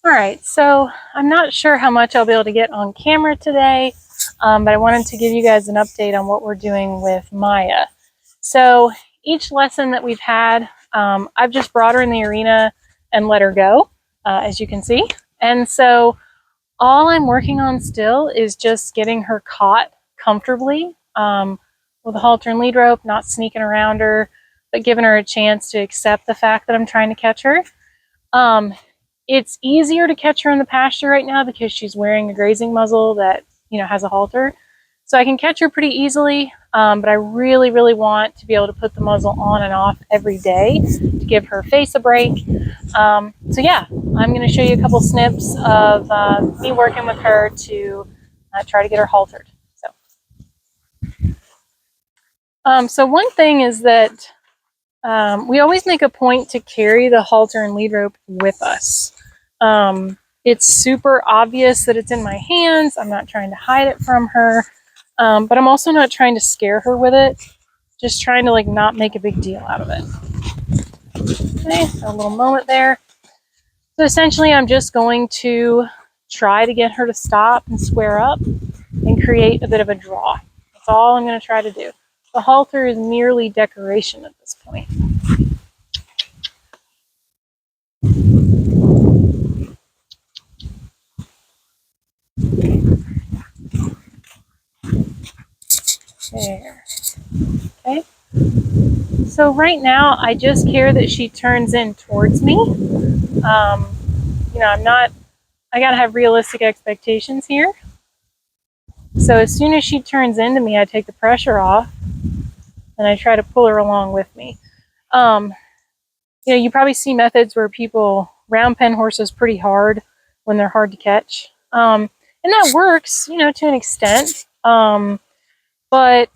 All right, so I'm not sure how much I'll be able to get on camera today, but I wanted to give you guys an update on what we're doing with Maya. So each lesson that we've had, I've just brought her in the arena and let her go, as you can see. And so all I'm working on still is just getting her caught comfortably with a halter and lead rope, not sneaking around her, but giving her a chance to accept the fact that I'm trying to catch her. It's easier to catch her in the pasture right now because she's wearing a grazing muzzle that, has a halter. So I can catch her pretty easily, but I really, really want to be able to put the muzzle on and off every day to give her face a break. So yeah, I'm going to show you a couple snips of me working with her to try to get her haltered. So one thing is that we always make a point to carry the halter and lead rope with us. It's super obvious that it's in my hands. I'm not trying to hide it from her, but I'm also not trying to scare her with it. Just trying to not make a big deal out of it. Okay, a little moment there. So essentially I'm just going to try to get her to stop and square up and create a bit of a draw. That's all I'm going to try to do. The halter is merely decoration at this point. There. Okay. So right now, I just care that she turns in towards me. I gotta have realistic expectations here. So as soon as she turns into me, I take the pressure off and I try to pull her along with me. You probably see methods where people round pen horses pretty hard when they're hard to catch. And that works, to an extent. But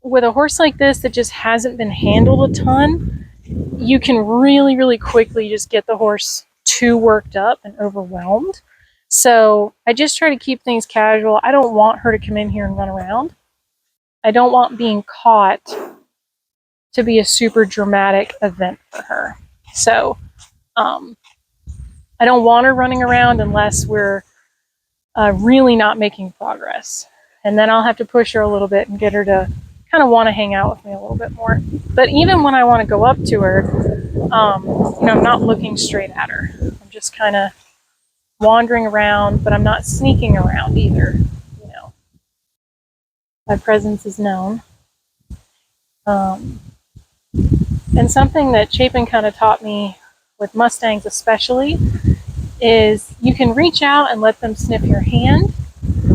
with a horse like this that just hasn't been handled a ton, you can really, really quickly just get the horse too worked up and overwhelmed. So I just try to keep things casual. I don't want her to come in here and run around. I don't want being caught to be a super dramatic event for her. So I don't want her running around unless we're really not making progress. And then I'll have to push her a little bit and get her to kind of want to hang out with me a little bit more. But even when I want to go up to her, I'm not looking straight at her. I'm just kind of wandering around, but I'm not sneaking around either. My presence is known. And something that Chapin kind of taught me with Mustangs especially is you can reach out and let them sniff your hand,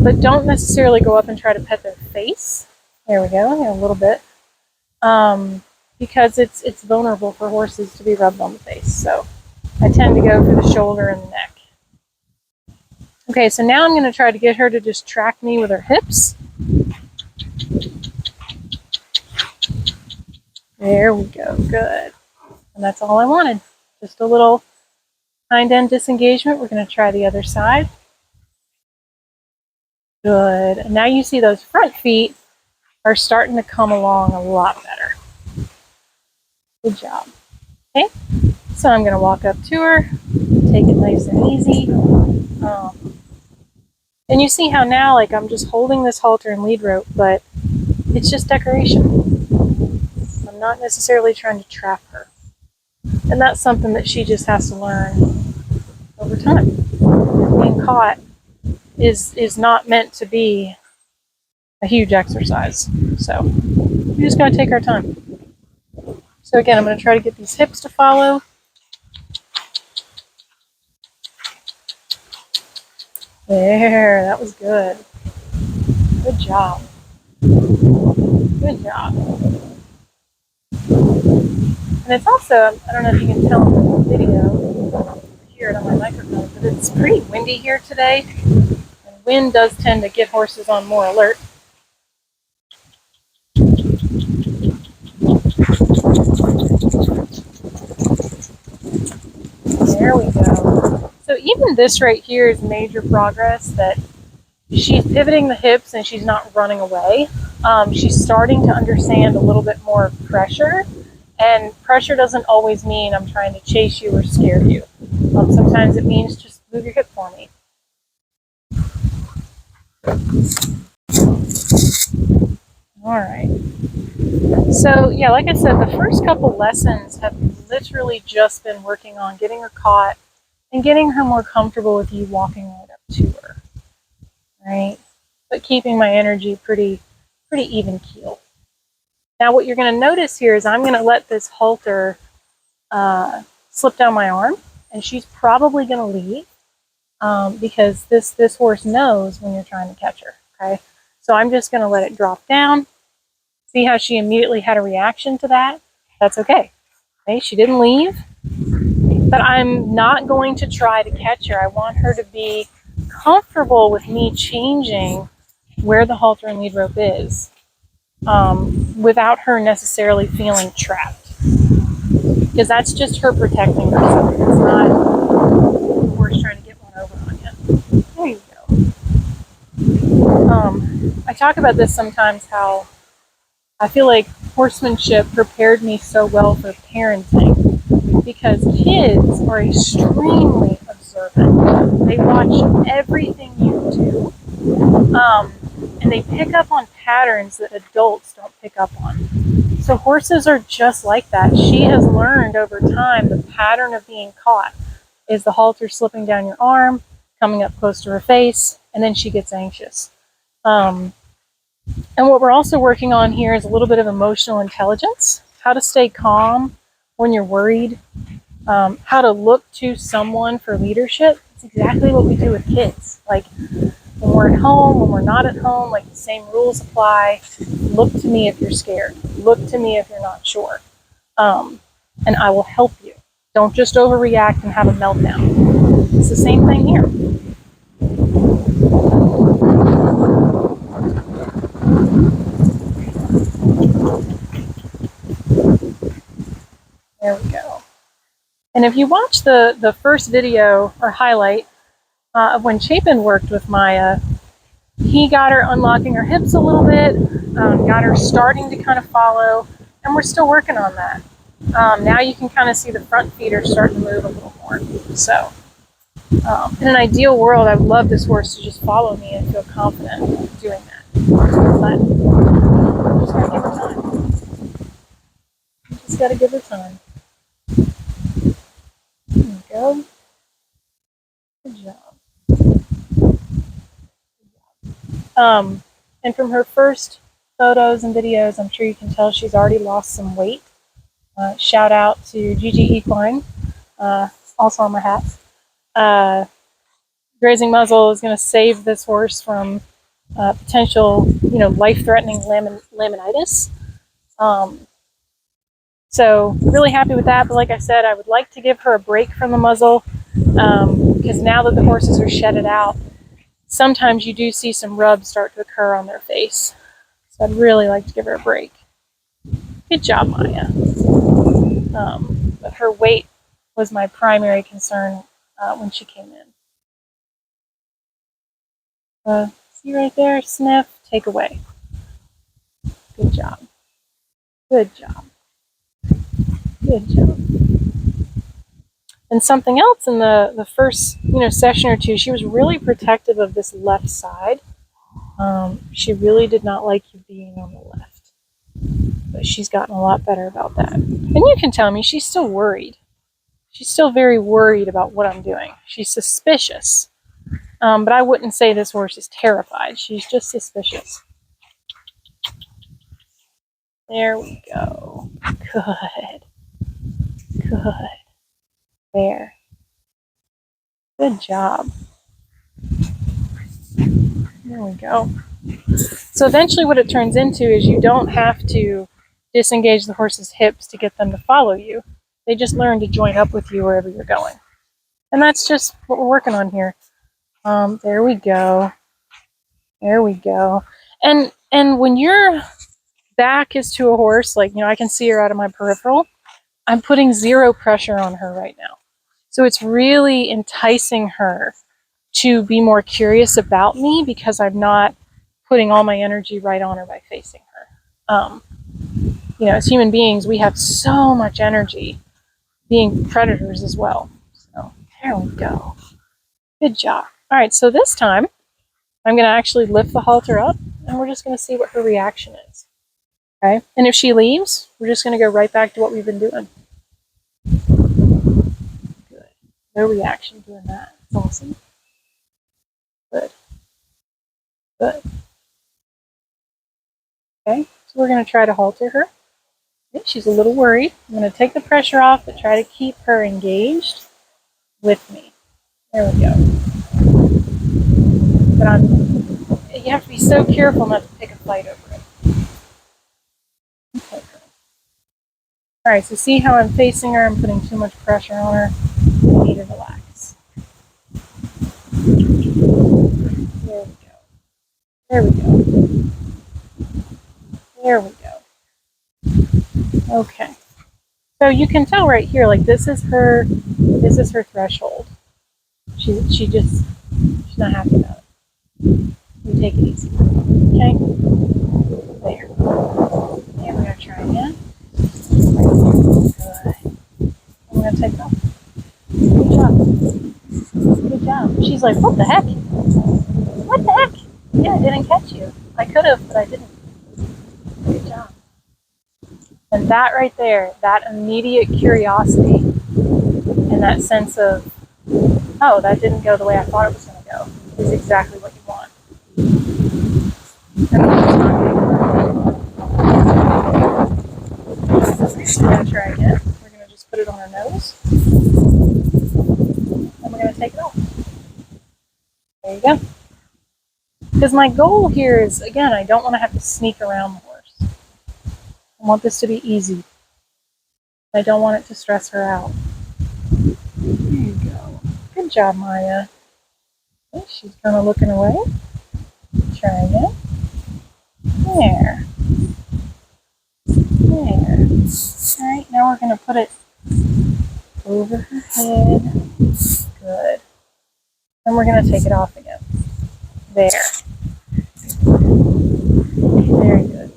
but don't necessarily go up and try to pet their face. There we go, a little bit. Because it's vulnerable for horses to be rubbed on the face. So I tend to go for the shoulder and the neck. Okay, so now I'm going to try to get her to just track me with her hips. There we go, good. And that's all I wanted. Just a little hind end disengagement. We're going to try the other side. Good. And now you see those front feet are starting to come along a lot better. Good job. Okay, so I'm going to walk up to her, take it nice and easy. And you see how now, I'm just holding this halter and lead rope, but it's just decoration. I'm not necessarily trying to trap her. And that's something that she just has to learn over time. Being caught is not meant to be a huge exercise. So we just got to take our time. So again, I'm going to try to get these hips to follow. There, that was good. Good job. Good job. And it's also, I don't know if you can tell in the video, hear it on my microphone, but it's pretty windy here today. And wind does tend to get horses on more alert. There we go. So even this right here is major progress, that she's pivoting the hips and she's not running away. She's starting to understand a little bit more pressure, and pressure doesn't always mean I'm trying to chase you or scare you. Sometimes it means just Move your hip for me. All right. So yeah, like I said, the first couple lessons have literally just been working on getting her caught and getting her more comfortable with you walking right up to her, right? But keeping my energy pretty even keel. Now what you're going to notice here is I'm going to let this halter slip down my arm, and she's probably going to leave because this horse knows when you're trying to catch her, okay? So I'm just going to let it drop down. See how she immediately had a reaction to that? That's okay. Okay, she didn't leave, but I'm not going to try to catch her. I want her to be comfortable with me changing where the halter and lead rope is without her necessarily feeling trapped. Because that's just her protecting herself. It's not the horse trying to get one over on you. There you go. I talk about this sometimes, how I feel like horsemanship prepared me so well for parenting because kids are extremely observant. They watch everything you do, and they pick up on patterns that adults don't pick up on. So horses are just like that. She has learned over time the pattern of being caught is the halter slipping down your arm, coming up close to her face, and then she gets anxious. And what we're also working on here is a little bit of emotional intelligence, how to stay calm when you're worried, how to look to someone for leadership. It's exactly what we do with kids. Like when we're at home, when we're not at home, like the same rules apply. Look to me if you're scared. Look to me if you're not sure. And I will help you. Don't just overreact and have a meltdown. It's the same thing here. There we go. And if you watch the first video or highlight of when Chapin worked with Maya, he got her unlocking her hips a little bit, got her starting to kind of follow, and we're still working on that. Now you can kind of see the front feet are starting to move a little more. So in an ideal world, I would love this horse to just follow me and feel confident doing that. But I'm just gotta give her time. Just gotta give her time. There we go. Good job. And from her first photos and videos, I'm sure you can tell she's already lost some weight. Shout out to Gigi Equine, also on my hat. Grazing muzzle is going to save this horse from potential, life-threatening laminitis. So really happy with that. But like I said, I would like to give her a break from the muzzle because now that the horses are shedded out, sometimes you do see some rubs start to occur on their face. So I'd really like to give her a break. Good job, Maya. But her weight was my primary concern when she came in. See right there? Sniff, take away. Good job. Good job. Good job. And something else in the first session or two, she was really protective of this left side. She really did not like you being on the left. But she's gotten a lot better about that. And you can tell me she's still worried. She's still very worried about what I'm doing. She's suspicious. But I wouldn't say this horse is terrified. She's just suspicious. There we go. Good. Good. There. Good job. There we go. So eventually what it turns into is you don't have to disengage the horse's hips to get them to follow you. They just learn to join up with you wherever you're going. And that's just what we're working on here. There we go. There we go. And when your back is to a horse, like, I can see her out of my peripheral, I'm putting zero pressure on her right now. So it's really enticing her to be more curious about me because I'm not putting all my energy right on her by facing her. As human beings, we have so much energy being predators as well. So there we go. Good job. All right, so this time I'm going to actually lift the halter up and we're just going to see what her reaction is. Okay, and if she leaves, we're just going to go right back to what we've been doing. Good. No reaction doing that. That's awesome. Good. Good. Okay, so we're going to try to halter her. Okay, she's a little worried. I'm going to take the pressure off, but try to keep her engaged with me. There we go. But you have to be so careful not to pick a fight over it. Okay. All right, so see how I'm facing her? I'm putting too much pressure on her. I need to relax. There we go. There we go. There we go. Okay. So you can tell right here, like this is her threshold. She's not happy about it. You take it easy. Okay? There. And we're gonna try again. Good. I'm gonna take it off. Good job. Good job. She's like, what the heck? What the heck? Yeah, I didn't catch you. I could have, but I didn't. Good job. And that right there, that immediate curiosity and that sense of, oh, that didn't go the way I thought it was going to go, is exactly what you want. And we're going to try again. We're going to just put it on her nose. And we're going to take it off. There you go. Because my goal here is, again, I don't want to have to sneak around the horse. I want this to be easy. I don't want it to stress her out. There you go. Good job, Maya. Okay, she's kind of looking away. Try again. There. There. Alright, now we're going to put it over her head. Good. And we're going to take it off again. There. Very good.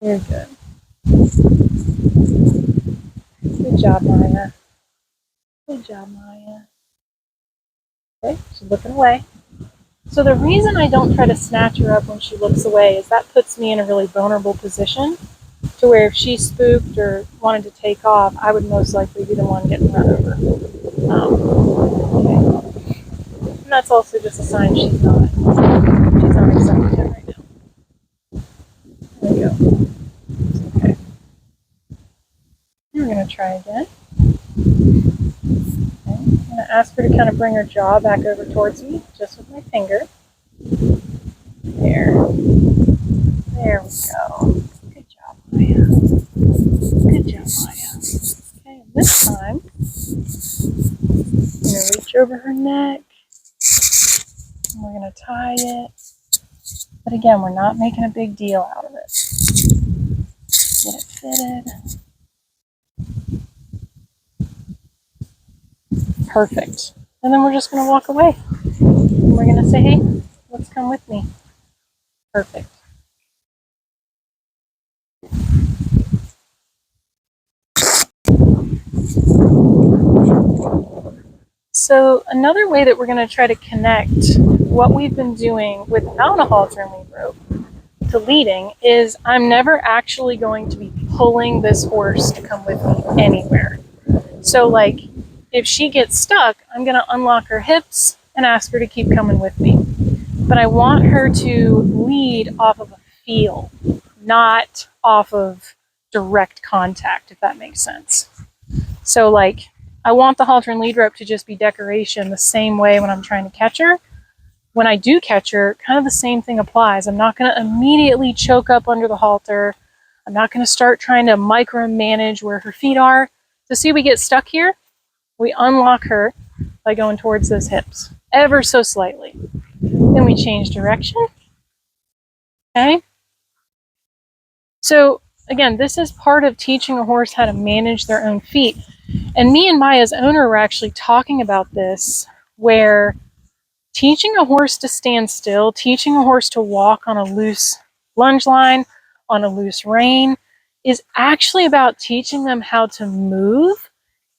Very good. Good job, Maya. Good job, Maya. Okay, she's looking away. So the reason I don't try to snatch her up when she looks away is that puts me in a really vulnerable position to where if she spooked or wanted to take off, I would most likely be the one getting run over. Okay. And that's also just a sign she's not accepting it right now. There we go. Okay. We're going to try again. Okay. I'm going to ask her to kind of bring her jaw back over towards me, just with my finger. There. There we go. Good job, Maya. Good job, Maya. Okay, this time, I'm going to reach over her neck. And we're going to tie it. But again, we're not making a big deal out of it. Get it fitted. Perfect. And then we're just going to walk away. And we're going to say, hey, let's come with me. Perfect. So another way that we're going to try to connect what we've been doing without a halter and lead rope to leading is I'm never actually going to be pulling this horse to come with me anywhere. So like if she gets stuck, I'm going to unlock her hips and ask her to keep coming with me. But I want her to lead off of a feel, not off of direct contact, if that makes sense. So like I want the halter and lead rope to just be decoration the same way when I'm trying to catch her. When I do catch her, kind of the same thing applies. I'm not going to immediately choke up under the halter. I'm not going to start trying to micromanage where her feet are. So see, we get stuck here. We unlock her by going towards those hips, ever so slightly. Then we change direction. Okay? So again, this is part of teaching a horse how to manage their own feet. And me and Maya's owner were actually talking about this, where teaching a horse to stand still, teaching a horse to walk on a loose lunge line, on a loose rein, is actually about teaching them how to move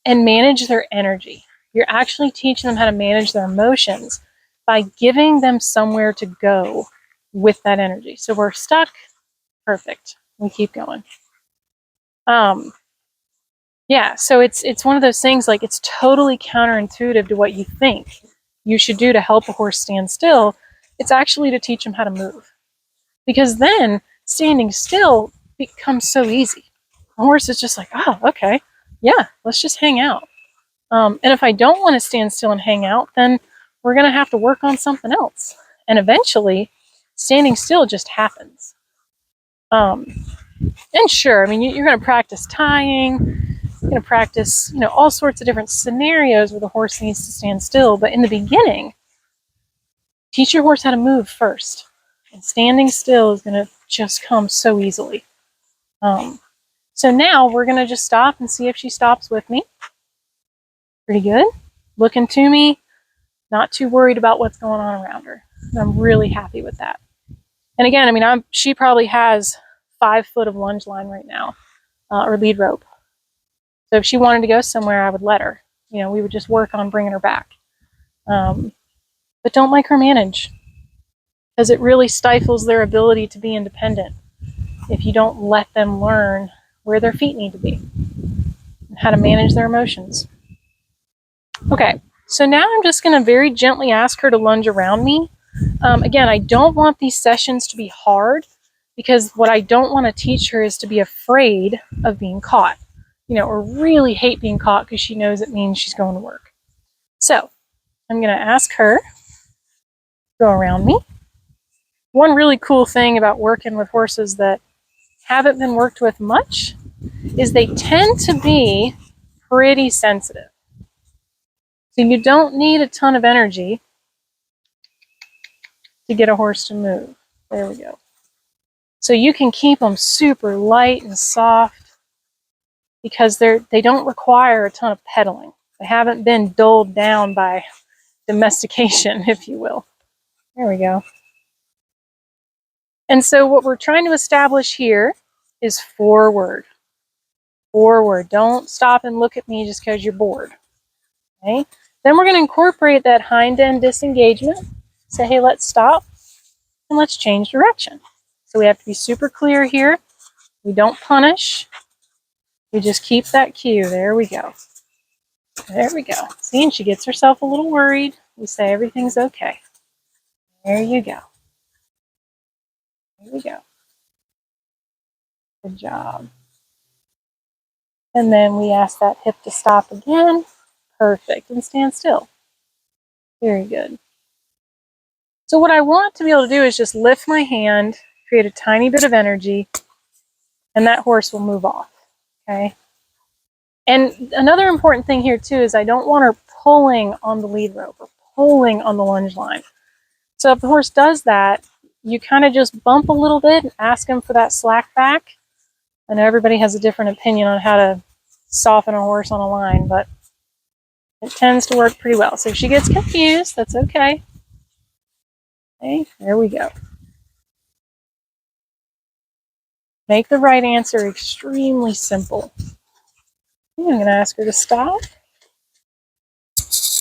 and manage their energy. You're actually teaching them how to manage their emotions by giving them somewhere to go with that energy. So we're stuck. Perfect. We keep going. Yeah, so it's one of those things, like, it's totally counterintuitive to what you think you should do to help a horse stand still. It's actually to teach them how to move. Because then standing still becomes so easy. A horse is just like, oh, okay, yeah, let's just hang out. And if I don't want to stand still and hang out, then we're going to have to work on something else. And eventually, standing still just happens. And sure, I mean, you're going to practice tying, you're going to practice, all sorts of different scenarios where the horse needs to stand still. But in the beginning, teach your horse how to move first. And standing still is going to just come so easily. So now we're going to just stop and see if she stops with me. Pretty good. Looking to me, not too worried about what's going on around her. I'm really happy with that. And again, I mean, she probably has 5 foot of lunge line right now, or lead rope. So if she wanted to go somewhere, I would let her. We would just work on bringing her back. But don't micromanage, because it really stifles their ability to be independent if you don't let them learn where their feet need to be and how to manage their emotions. Okay, so now I'm just going to very gently ask her to lunge around me. Again, I don't want these sessions to be hard, because what I don't want to teach her is to be afraid of being caught, or really hate being caught because she knows it means she's going to work. So I'm going to ask her to go around me. One really cool thing about working with horses that haven't been worked with much is they tend to be pretty sensitive. So you don't need a ton of energy to get a horse to move. There we go. So you can keep them super light and soft because they don't require a ton of pedaling. They haven't been dulled down by domestication, if you will. There we go. And so what we're trying to establish here is forward. Forward. Don't stop and look at me just because you're bored. Okay? Then we're going to incorporate that hind end disengagement. Say, hey, let's stop and let's change direction. So we have to be super clear here. We don't punish. We just keep that cue. There we go. There we go. See, and she gets herself a little worried. We say everything's okay. There you go. There we go. Good job. And then we ask that hip to stop again. Perfect. And stand still. Very good. So what I want to be able to do is just lift my hand, create a tiny bit of energy, and that horse will move off. Okay? And another important thing here too is I don't want her pulling on the lead rope or pulling on the lunge line. So if the horse does that, you kind of just bump a little bit and ask him for that slack back. I know everybody has a different opinion on how to soften a horse on a line, but it tends to work pretty well. So if she gets confused, that's okay. Okay, there we go. Make the right answer extremely simple. I'm going to ask her to stop.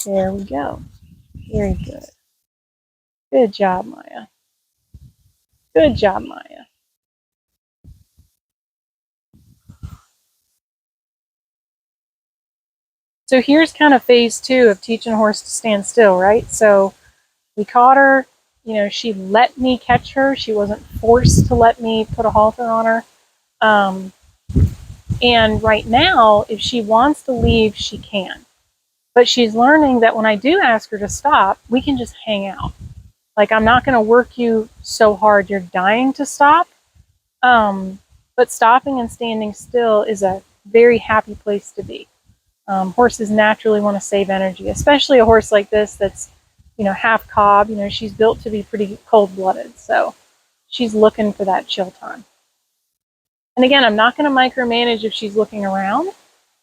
There we go. Very good. Good job, Maya. Good job, Maya. So here's kind of phase 2 of teaching a horse to stand still, right? So we caught her. She let me catch her. She wasn't forced to let me put a halter on her. And right now, if she wants to leave, she can. But she's learning that when I do ask her to stop, we can just hang out. Like, I'm not going to work you so hard you're dying to stop. But stopping and standing still is a very happy place to be. Horses naturally want to save energy, especially a horse like this that's, half cob. She's built to be pretty cold-blooded. So she's looking for that chill time. And again, I'm not going to micromanage if she's looking around.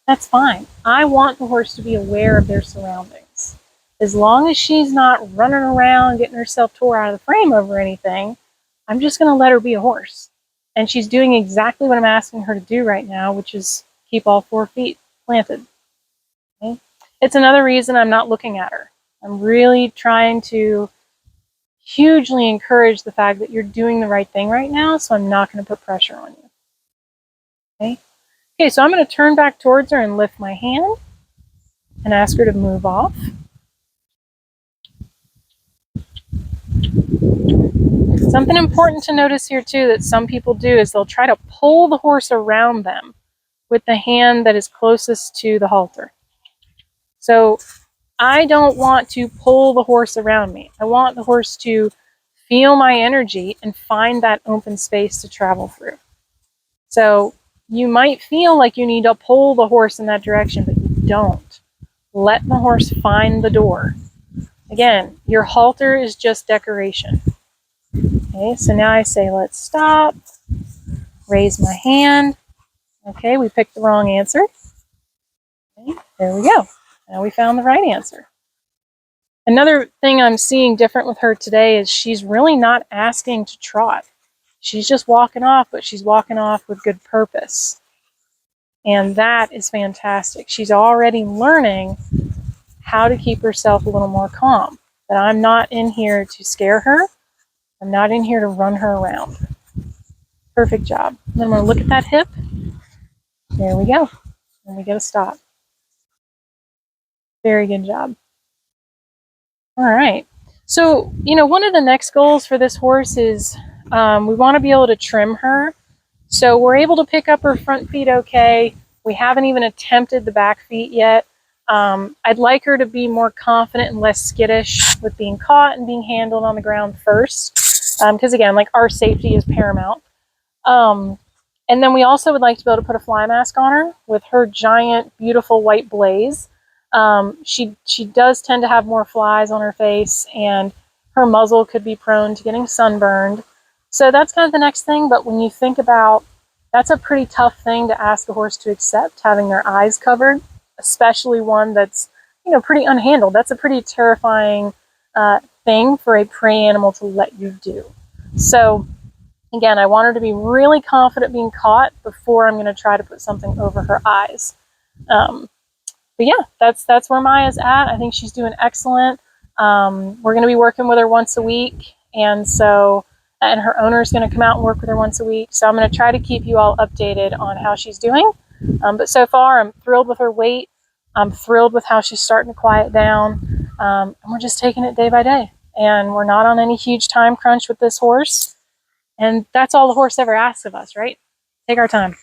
That's fine. I want the horse to be aware of their surroundings. As long as she's not running around, getting herself tore out of the frame over anything, I'm just going to let her be a horse. And she's doing exactly what I'm asking her to do right now, which is keep all 4 feet planted. it's another reason I'm not looking at her. I'm really trying to hugely encourage the fact that you're doing the right thing right now, so I'm not going to put pressure on you. Okay? Okay, so I'm going to turn back towards her and lift my hand and ask her to move off. Something important to notice here too that some people do is they'll try to pull the horse around them with the hand that is closest to the halter. So I don't want to pull the horse around me. I want the horse to feel my energy and find that open space to travel through. So you might feel like you need to pull the horse in that direction, but you don't. Let the horse find the door. Again, your halter is just decoration. Okay, so now I say, let's stop, raise my hand. Okay, we picked the wrong answer. Okay, there we go. Now we found the right answer. Another thing I'm seeing different with her today is she's really not asking to trot. She's just walking off, but she's walking off with good purpose. And that is fantastic. She's already learning how to keep herself a little more calm. That I'm not in here to scare her. I'm not in here to run her around. Perfect job. And then I'm going to look at that hip. There we go. And we get a stop. Very good job. All right. So, one of the next goals for this horse is we want to be able to trim her. So we're able to pick up her front feet okay. We haven't even attempted the back feet yet. I'd like her to be more confident and less skittish with being caught and being handled on the ground first. Because again, like, our safety is paramount. And then we also would like to be able to put a fly mask on her with her giant, beautiful white blaze. She does tend to have more flies on her face, and her muzzle could be prone to getting sunburned. So that's kind of the next thing. But when you think about, that's a pretty tough thing to ask a horse to accept, having their eyes covered, especially one that's, pretty unhandled. That's a pretty terrifying thing for a prey animal to let you do. So again, I want her to be really confident being caught before I'm going to try to put something over her eyes. But yeah, that's where Maya's at. I think she's doing excellent. We're going to be working with her once a week, and her owner is going to come out and work with her once a week. So I'm going to try to keep you all updated on how she's doing. But so far, I'm thrilled with her weight. I'm thrilled with how she's starting to quiet down. And we're just taking it day by day. And we're not on any huge time crunch with this horse. And that's all the horse ever asks of us, right? Take our time.